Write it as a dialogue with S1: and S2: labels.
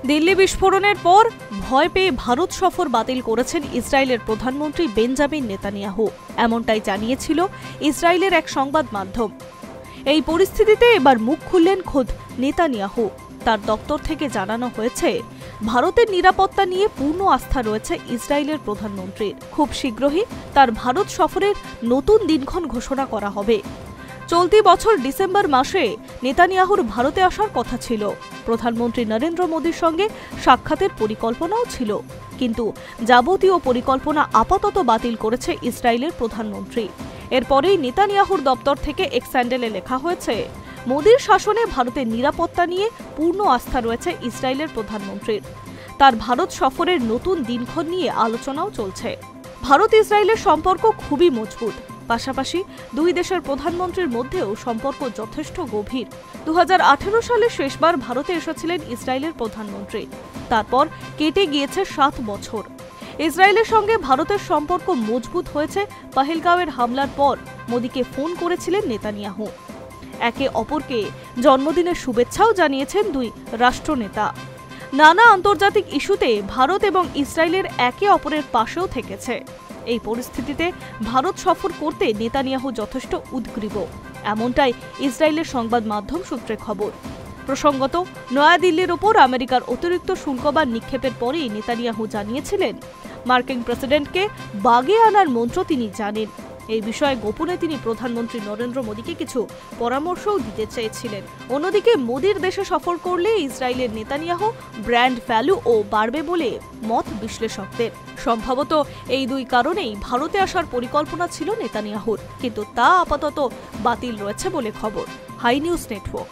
S1: দিল্লি বিস্ফোরণের পর ভয় পেয়ে ভারত সফর বাতিল করেছেন ইসরায়েলের প্রধানমন্ত্রী বেঞ্জামিন নেতানিয়াহু। এমনটাই জানিয়েছিল ইসরায়েলের এক সংবাদ মাধ্যম। এই পরিস্থিতিতে এবার মুখ খুললেন খোদ নেতানিয়াহু। তার দপ্তর থেকে জানানো হয়েছে, ভারতের নিরাপত্তা নিয়ে পূর্ণ আস্থা রয়েছে ইসরায়েলের প্রধানমন্ত্রীর। খুব শীঘ্রই তার ভারত সফরের নতুন দিনক্ষণ ঘোষণা করা হবে। চলতি বছর ডিসেম্বর মাসে নেতানিয়াহুর ভারতে আসার কথা ছিল। প্রধানমন্ত্রী নরেন্দ্র মোদীর সঙ্গে সাক্ষাতের পরিকল্পনাও ছিল, কিন্তু যাবতীয় পরিকল্পনা আপাতত বাতিল করেছে ইসরায়েলের প্রধানমন্ত্রী। এরপরেই নেতানিয়াহুর দপ্তর থেকে এক স্যান্ডেলে লেখা হয়েছে, মোদীর শাসনে ভারতের নিরাপত্তা নিয়ে পূর্ণ আস্থা রয়েছে ইসরায়েলের প্রধানমন্ত্রীর। তার ভারত সফরের নতুন দিনক্ষণ নিয়ে আলোচনাও চলছে। ভারত ইসরায়েলের সম্পর্ক খুবই মজবুত। পাশাপাশি দুই দেশের প্রধানমন্ত্রীর মধ্যেও সম্পর্ক যথেষ্ট গভীর। 2018 সালে শেষবার ভারতে এসেছিলেন ইসরায়েলের প্রধানমন্ত্রী। তারপর কেটে গিয়েছে 7 বছর। ইসরায়েলের সঙ্গে ভারতের সম্পর্ক মজবুত হয়েছে পহেলগাঁওয়ের হামলার পর। মোদীকে ফোন করেছিলেন নেতানিয়াহু। একে অপরকে জন্মদিনের শুভেচ্ছাও জানিয়েছেন দুই রাষ্ট্রনেতা। নানা আন্তর্জাতিক ইস্যুতে ভারত এবং ইসরায়েলের একে অপরের পাশেও থেকেছে। এই পরিস্থিতিতে ভারত সফর করতে নেতানিয়াহু যথেষ্ট উদ্গ্রীব, এমনটাই ইসরায়েলের সংবাদ মাধ্যম সূত্রে খবর। প্রসঙ্গত, নয়াদিল্লির ওপর আমেরিকার অতিরিক্ত শুল্কবান নিক্ষেপের পরেই নেতানিয়াহু জানিয়েছিলেন, মার্কিন প্রেসিডেন্টকে বাগে আনার মন্ত্র তিনি জানেন। এই বিষয়ে গোপনে তিনি প্রধানমন্ত্রী নরেন্দ্র মোদীকে কিছু পরামর্শও দিতে চেয়েছিলেন। অন্যদিকে মোদীর দেশে সফর করলে ইসরায়েলের নেতানিয়াহু ব্র্যান্ড ভ্যালুও বাড়বে বলে মত বিশ্লেষকদের। সম্ভবত এই দুই কারণেই ভারতে আসার পরিকল্পনা ছিল নেতানিয়াহুর, কিন্তু তা আপাতত বাতিল রয়েছে বলে খবর। Hi News network.